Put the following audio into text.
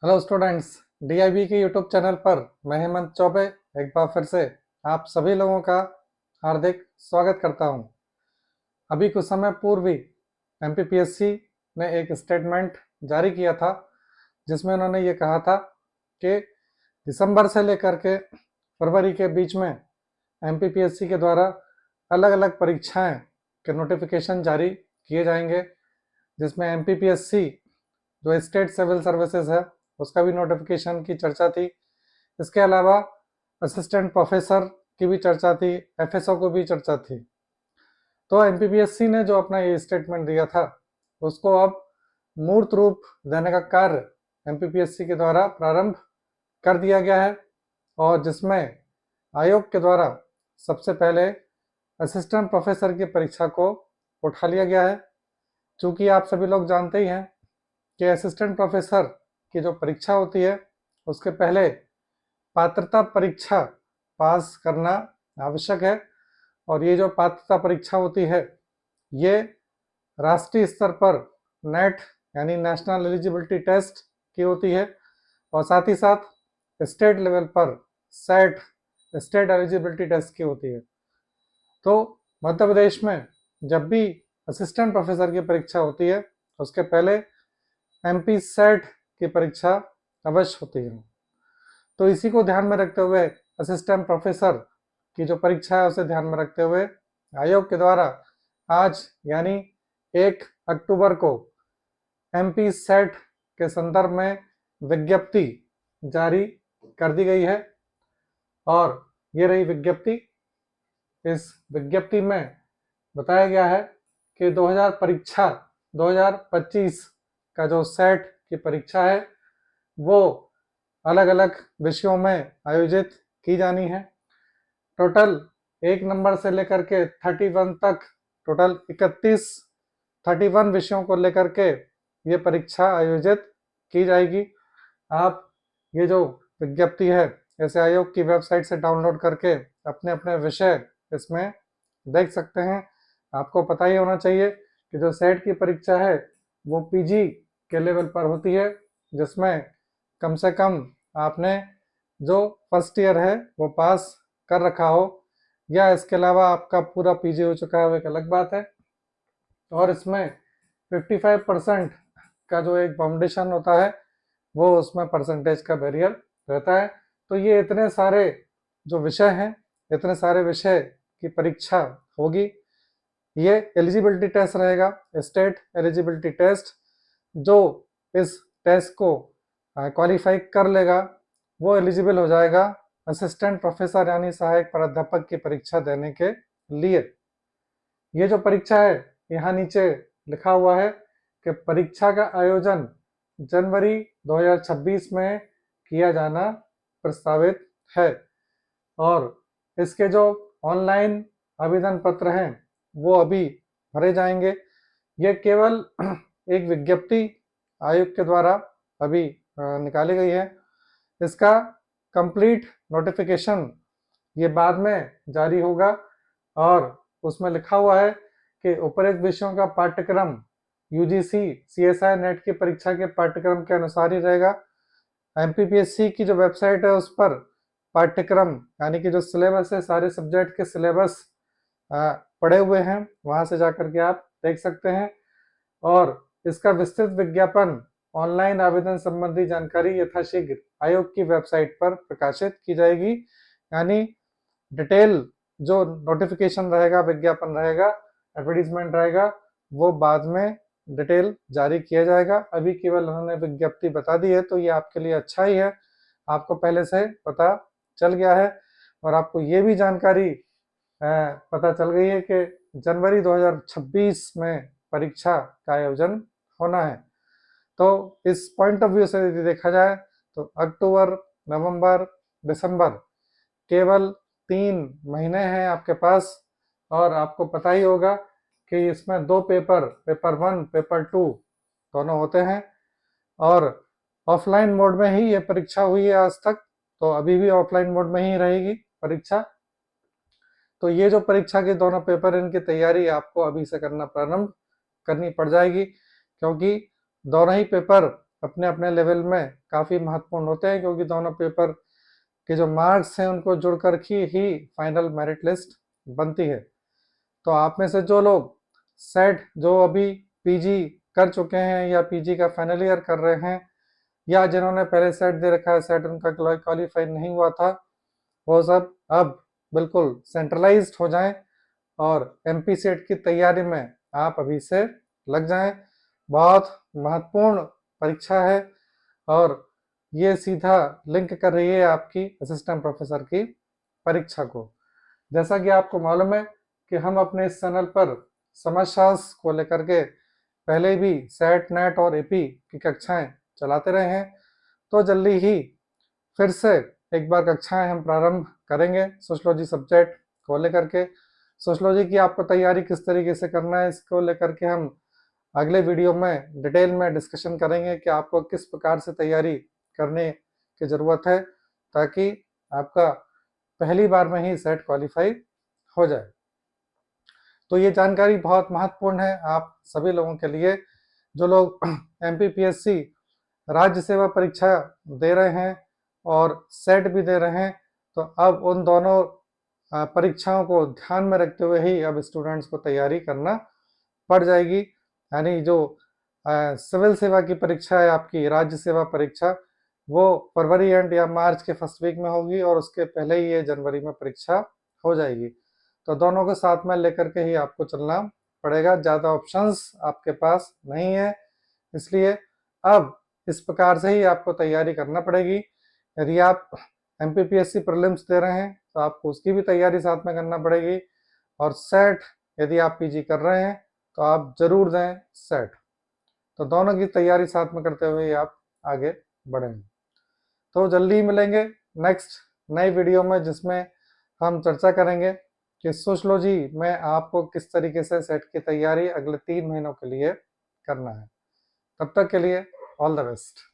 Hello students, DIB के YouTube channel पर मैं हेमंत चौबे एक बार फिर से आप सभी लोगों का हार्दिक स्वागत करता हूं। अभी कुछ समय पूर्व ही एमपीपीएससी ने एक स्टेटमेंट जारी किया था जिसमें उन्होंने ये कहा था कि दिसंबर से लेकर के फरवरी के बीच में एमपीपीएससी के द्वारा अलग अलग परीक्षाएं के नोटिफिकेशन जारी किए जाएंगे, जिसमें एमपीपीएससी जो स्टेट सिविल सर्विसेज है उसका भी नोटिफिकेशन की चर्चा थी। इसके अलावा असिस्टेंट प्रोफेसर की भी चर्चा थी, एफएसओ को भी चर्चा थी। तो एमपीपीएससी ने जो अपना ये स्टेटमेंट दिया था उसको अब मूर्त रूप देने का कार्य एमपीपीएससी के द्वारा प्रारंभ कर दिया गया है, और जिसमें आयोग के द्वारा सबसे पहले असिस्टेंट प्रोफेसर की परीक्षा को उठा लिया गया है। चूँकि आप सभी लोग जानते ही हैं कि असिस्टेंट प्रोफेसर की जो परीक्षा होती है उसके पहले पात्रता परीक्षा पास करना आवश्यक है, और ये जो पात्रता परीक्षा होती है ये राष्ट्रीय स्तर पर नेट यानी नेशनल एलिजिबिलिटी टेस्ट की होती है, और साथ ही साथ स्टेट लेवल पर सेट स्टेट एलिजिबिलिटी टेस्ट की होती है। तो मध्य प्रदेश में जब भी असिस्टेंट प्रोफेसर की परीक्षा होती है उसके पहले एमपी सेट की परीक्षा अवश्य होती है। तो इसी को ध्यान में रखते हुए असिस्टेंट प्रोफेसर की जो परीक्षा है उसे ध्यान में रखते हुए आयोग के द्वारा आज यानी 1 अक्टूबर को एमपी सेट के संदर्भ में विज्ञप्ति जारी कर दी गई है, और ये रही विज्ञप्ति। इस विज्ञप्ति में बताया गया है कि 2025 का जो सेट की परीक्षा है वो अलग अलग विषयों में आयोजित की जानी है। टोटल 1 नंबर से लेकर के 31 तक टोटल 31 विषयों को लेकर के ये परीक्षा आयोजित की जाएगी। आप ये जो विज्ञप्ति है ऐसे आयोग की वेबसाइट से डाउनलोड करके अपने अपने विषय इसमें देख सकते हैं। आपको पता ही होना चाहिए कि जो सेट की परीक्षा है वो पीजी के लेवल पर होती है, जिसमें कम से कम आपने जो फर्स्ट ईयर है वो पास कर रखा हो, या इसके अलावा आपका पूरा पीजी हो चुका है वो एक अलग बात है। और इसमें 55% का जो एक फाउंडेशन होता है वो उसमें परसेंटेज का बैरियर रहता है। तो ये इतने सारे जो विषय हैं, इतने सारे विषय की परीक्षा होगी। ये एलिजिबिलिटी टेस्ट रहेगा, स्टेट एलिजिबिलिटी टेस्ट। जो इस टेस्ट को क्वालिफाई कर लेगा वो एलिजिबल हो जाएगा असिस्टेंट प्रोफेसर यानी सहायक प्राध्यापक की परीक्षा देने के लिए। ये जो परीक्षा है यहाँ नीचे लिखा हुआ है कि परीक्षा का आयोजन जनवरी 2026 में किया जाना प्रस्तावित है, और इसके जो ऑनलाइन आवेदन पत्र हैं वो अभी भरे जाएंगे। ये केवल एक विज्ञप्ति आयोग के द्वारा अभी निकाली गई है। इसका कंप्लीट नोटिफिकेशन ये बाद में जारी होगा, और उसमें लिखा हुआ है कि उपरोक्त विषयों का पाठ्यक्रम यूजीसी सीएसआई नेट की परीक्षा के पाठ्यक्रम के अनुसार ही रहेगा। एमपीपीएससी की जो वेबसाइट है उस पर पाठ्यक्रम यानी कि जो सिलेबस है सारे सब्जेक्ट के सिलेबस पड़े हुए हैं, वहां से जाकर के आप देख सकते हैं। और इसका विस्तृत विज्ञापन ऑनलाइन आवेदन संबंधी जानकारी यथाशीघ्र आयोग की वेबसाइट पर प्रकाशित की जाएगी। यानी डिटेल जो नोटिफिकेशन रहेगा, विज्ञापन रहेगा, एडवर्टीजमेंट रहेगा, वो बाद में डिटेल जारी किया जाएगा। अभी केवल उन्होंने विज्ञप्ति बता दी है तो ये आपके लिए अच्छा ही है, आपको पहले से पता चल गया है, और आपको ये भी जानकारी पता चल गई है कि जनवरी 2026 में परीक्षा का आयोजन होना है। तो इस पॉइंट ऑफ व्यू से यदि देखा जाए तो अक्टूबर, नवंबर, दिसंबर केवल 3 महीने हैं आपके पास, और आपको पता ही होगा कि इसमें 2 पेपर 1 पेपर 2 दोनों होते हैं, और ऑफलाइन मोड में ही ये परीक्षा हुई है आज तक, तो अभी भी ऑफलाइन मोड में ही रहेगी परीक्षा। तो ये जो परीक्षा के दोनों पेपर इनकी तैयारी आपको अभी से करना प्रारंभ करनी पड़ जाएगी, क्योंकि दोनों ही पेपर अपने अपने लेवल में काफ़ी महत्वपूर्ण होते हैं, क्योंकि दोनों पेपर के जो मार्क्स हैं उनको जुड़ कर ही फाइनल मेरिट लिस्ट बनती है। तो आप में से जो लोग सेट जो अभी पीजी कर चुके हैं या पीजी का फाइनल ईयर कर रहे हैं, या जिन्होंने पहले सेट दे रखा है, सेट उनका क्वालिफाई नहीं हुआ था, वो सब अब बिल्कुल सेंट्रलाइज्ड हो जाएं और एमपी सेट की तैयारी में आप अभी से लग जाएं। बहुत महत्वपूर्ण परीक्षा है और ये सीधा लिंक कर रही है आपकी असिस्टेंट प्रोफेसर की परीक्षा को। जैसा कि आपको मालूम है कि हम अपने इस चैनल पर समाजशास्त्र को लेकर के पहले भी सेट नेट और एपी की कक्षाएं चलाते रहे हैं, तो जल्दी ही फिर से एक बार कक्षाएं हम प्रारंभ करेंगे सोशलॉजी सब्जेक्ट को लेकर के। सोशलॉजी की आपको तैयारी किस तरीके से करना है, इसको लेकर के हम अगले वीडियो में डिटेल में डिस्कशन करेंगे कि आपको किस प्रकार से तैयारी करने की ज़रूरत है, ताकि आपका पहली बार में ही सेट क्वालिफाई हो जाए। तो ये जानकारी बहुत महत्वपूर्ण है आप सभी लोगों के लिए, जो लोग एमपीपीएससी राज्य सेवा परीक्षा दे रहे हैं और सेट भी दे रहे हैं। तो अब उन दोनों परीक्षाओं को ध्यान में रखते हुए ही अब स्टूडेंट्स को तैयारी करना पड़ जाएगी। यानी जो सिविल सेवा की परीक्षा है आपकी राज्य सेवा परीक्षा, वो फरवरी एंड या मार्च के फर्स्ट वीक में होगी और उसके पहले ही ये जनवरी में परीक्षा हो जाएगी। तो दोनों को साथ में लेकर के ही आपको चलना पड़ेगा, ज़्यादा ऑप्शंस आपके पास नहीं है, इसलिए अब इस प्रकार से ही आपको तैयारी करना पड़ेगी। यदि आप एमपीपीएससी प्रीलिम्स दे रहे हैं तो आपको उसकी भी तैयारी साथ में करना पड़ेगी, और सेट यदि आप पीजी कर रहे हैं तो आप जरूर दें सेट। तो दोनों की तैयारी साथ में करते हुए आप आगे बढ़ेंगे। तो जल्दी ही मिलेंगे नेक्स्ट नई वीडियो में, जिसमें हम चर्चा करेंगे कि सोशलॉजी में आपको किस तरीके से सेट की तैयारी अगले 3 महीनों के लिए करना है। तब तक के लिए ऑल द बेस्ट।